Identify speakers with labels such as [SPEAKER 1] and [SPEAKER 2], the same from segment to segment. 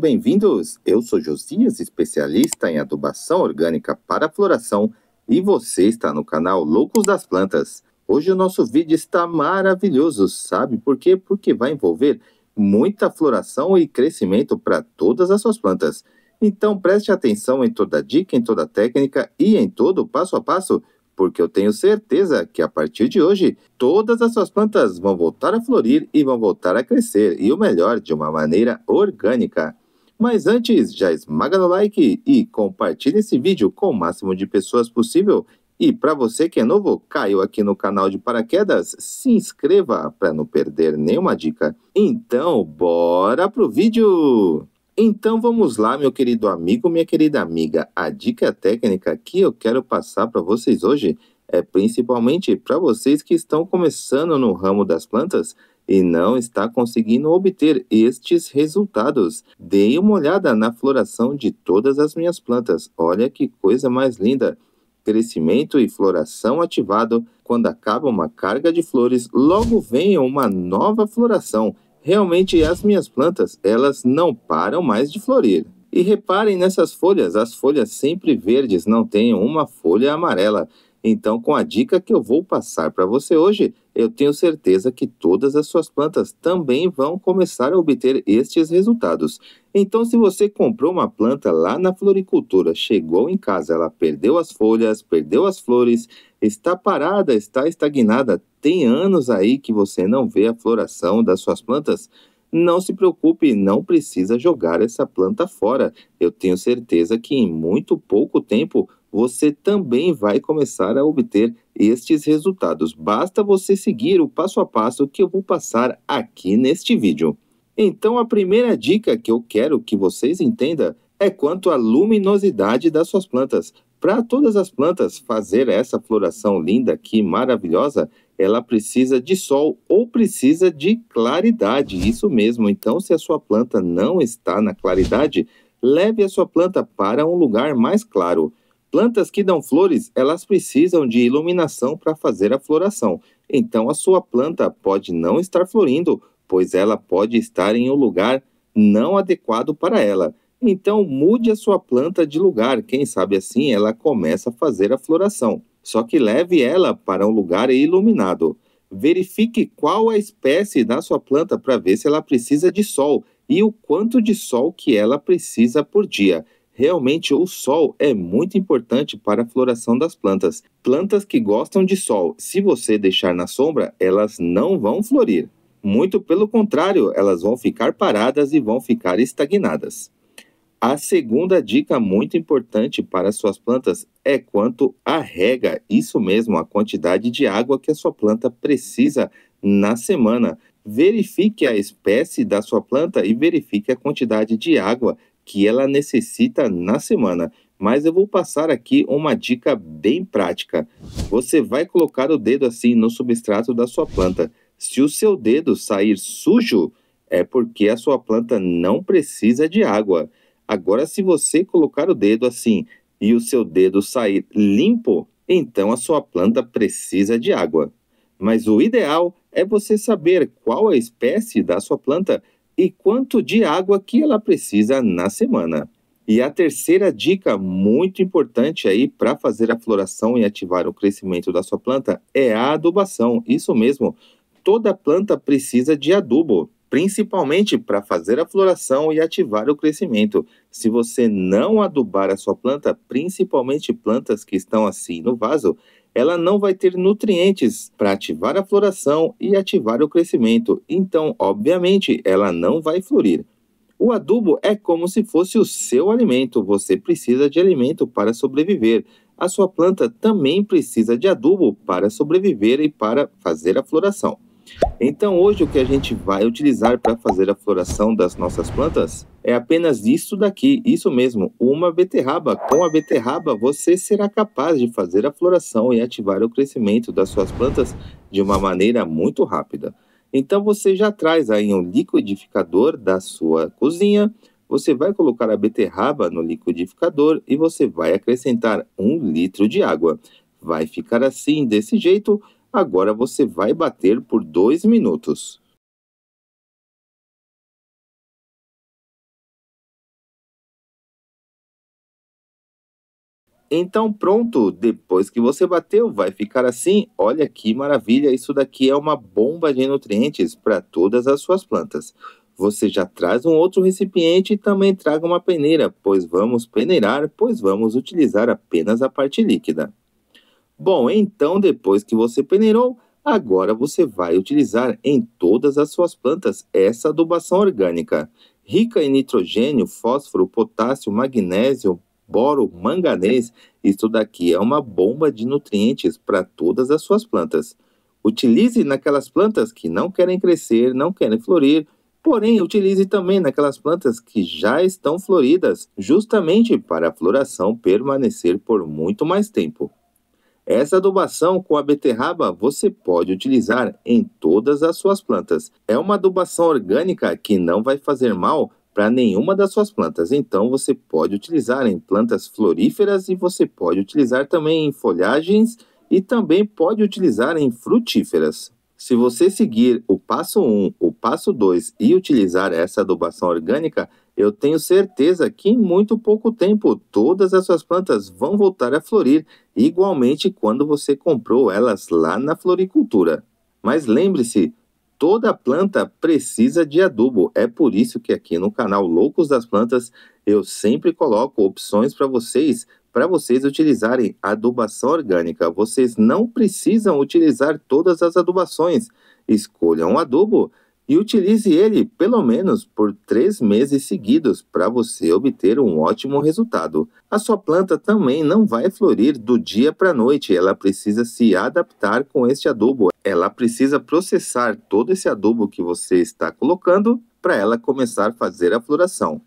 [SPEAKER 1] bem-vindos! Eu sou Josias, especialista em adubação orgânica para floração, e você está no canal Loucos das Plantas. Hoje o nosso vídeo está maravilhoso, sabe por quê? Porque vai envolver muita floração e crescimento para todas as suas plantas. Então preste atenção em toda dica, em toda técnica e em todo o passo a passo, porque eu tenho certeza que a partir de hoje, todas as suas plantas vão voltar a florir e vão voltar a crescer, e o melhor, de uma maneira orgânica. Mas antes, já esmaga no like e compartilhe esse vídeo com o máximo de pessoas possível. E para você que é novo, caiu aqui no canal de paraquedas, se inscreva para não perder nenhuma dica. Então, bora pro vídeo! Então vamos lá, meu querido amigo, minha querida amiga. A dica técnica que eu quero passar para vocês hoje é principalmente para vocês que estão começando no ramo das plantas e não está conseguindo obter estes resultados. Dei uma olhada na floração de todas as minhas plantas. Olha que coisa mais linda! Crescimento e floração ativado. Quando acaba uma carga de flores, logo vem uma nova floração. Realmente as minhas plantas, elas não param mais de florir. E reparem nessas folhas, as folhas sempre verdes, não têm uma folha amarela. Então, com a dica que eu vou passar para você hoje, eu tenho certeza que todas as suas plantas também vão começar a obter estes resultados. Então, se você comprou uma planta lá na floricultura, chegou em casa, ela perdeu as folhas, perdeu as flores, está parada, está estagnada, tem anos aí que você não vê a floração das suas plantas, não se preocupe, não precisa jogar essa planta fora. Eu tenho certeza que em muito pouco tempo você também vai começar a obter estes resultados. Basta você seguir o passo a passo que eu vou passar aqui neste vídeo. Então, a primeira dica que eu quero que vocês entendam é quanto à luminosidade das suas plantas. Para todas as plantas fazer essa floração linda aqui, maravilhosa, ela precisa de sol ou precisa de claridade, isso mesmo. Então, se a sua planta não está na claridade, leve a sua planta para um lugar mais claro. Plantas que dão flores, elas precisam de iluminação para fazer a floração. Então, a sua planta pode não estar florindo, pois ela pode estar em um lugar não adequado para ela. Então, mude a sua planta de lugar, quem sabe assim ela começa a fazer a floração. Só que leve ela para um lugar iluminado. Verifique qual a espécie da sua planta para ver se ela precisa de sol e o quanto de sol que ela precisa por dia. Realmente o sol é muito importante para a floração das plantas. Plantas que gostam de sol, se você deixar na sombra, elas não vão florir. Muito pelo contrário, elas vão ficar paradas e vão ficar estagnadas. A segunda dica muito importante para suas plantas é quanto à rega, isso mesmo, a quantidade de água que a sua planta precisa na semana. Verifique a espécie da sua planta e verifique a quantidade de água que ela necessita na semana. Mas eu vou passar aqui uma dica bem prática. Você vai colocar o dedo assim no substrato da sua planta. Se o seu dedo sair sujo, é porque a sua planta não precisa de água. Agora, se você colocar o dedo assim e o seu dedo sair limpo, então a sua planta precisa de água. Mas o ideal é você saber qual a espécie da sua planta e quanto de água que ela precisa na semana. E a terceira dica muito importante aí para fazer a floração e ativar o crescimento da sua planta é a adubação. Isso mesmo, toda planta precisa de adubo, principalmente para fazer a floração e ativar o crescimento. Se você não adubar a sua planta, principalmente plantas que estão assim no vaso, ela não vai ter nutrientes para ativar a floração e ativar o crescimento. Então, obviamente, ela não vai florir. O adubo é como se fosse o seu alimento. Você precisa de alimento para sobreviver. A sua planta também precisa de adubo para sobreviver e para fazer a floração. Então hoje o que a gente vai utilizar para fazer a floração das nossas plantas é apenas isso daqui, isso mesmo, uma beterraba. Com a beterraba você será capaz de fazer a floração e ativar o crescimento das suas plantas de uma maneira muito rápida. Então você já traz aí um liquidificador da sua cozinha, você vai colocar a beterraba no liquidificador e você vai acrescentar 1 litro de água. Vai ficar assim, desse jeito. Agora você vai bater por 2 minutos. Então pronto, depois que você bateu, vai ficar assim. Olha que maravilha, isso daqui é uma bomba de nutrientes para todas as suas plantas. Você já traz um outro recipiente e também traga uma peneira, pois vamos utilizar apenas a parte líquida. Bom, então depois que você peneirou, agora você vai utilizar em todas as suas plantas essa adubação orgânica, rica em nitrogênio, fósforo, potássio, magnésio, boro, manganês. Isso daqui é uma bomba de nutrientes para todas as suas plantas. Utilize naquelas plantas que não querem crescer, não querem florir, porém utilize também naquelas plantas que já estão floridas, justamente para a floração permanecer por muito mais tempo. Essa adubação com a beterraba você pode utilizar em todas as suas plantas. É uma adubação orgânica que não vai fazer mal para nenhuma das suas plantas. Então você pode utilizar em plantas floríferas e você pode utilizar também em folhagens e também pode utilizar em frutíferas. Se você seguir o passo 1, o passo 2 e utilizar essa adubação orgânica, eu tenho certeza que em muito pouco tempo todas as suas plantas vão voltar a florir, igualmente quando você comprou elas lá na floricultura. Mas lembre-se, toda planta precisa de adubo. É por isso que aqui no canal Loucos das Plantas eu sempre coloco opções para vocês utilizarem adubação orgânica. Vocês não precisam utilizar todas as adubações. Escolha um adubo e utilize ele pelo menos por 3 meses seguidos para você obter um ótimo resultado. A sua planta também não vai florir do dia para a noite, ela precisa se adaptar com este adubo. Ela precisa processar todo esse adubo que você está colocando para ela começar a fazer a floração.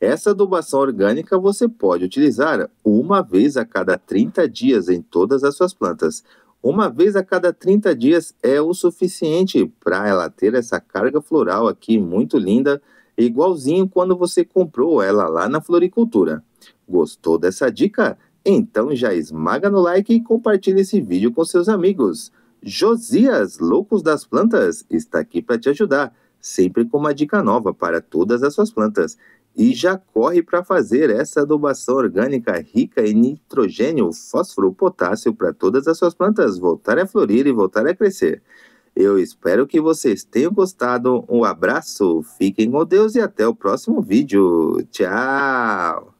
[SPEAKER 1] Essa adubação orgânica você pode utilizar uma vez a cada 30 dias em todas as suas plantas. Uma vez a cada 30 dias é o suficiente para ela ter essa carga floral aqui muito linda, igualzinho quando você comprou ela lá na floricultura. Gostou dessa dica? Então já esmaga no like e compartilha esse vídeo com seus amigos. Josias, Loucos das Plantas, está aqui para te ajudar, sempre com uma dica nova para todas as suas plantas. E já corre para fazer essa adubação orgânica rica em nitrogênio, fósforo, potássio para todas as suas plantas voltarem a florir e voltarem a crescer. Eu espero que vocês tenham gostado. Um abraço, fiquem com Deus e até o próximo vídeo. Tchau!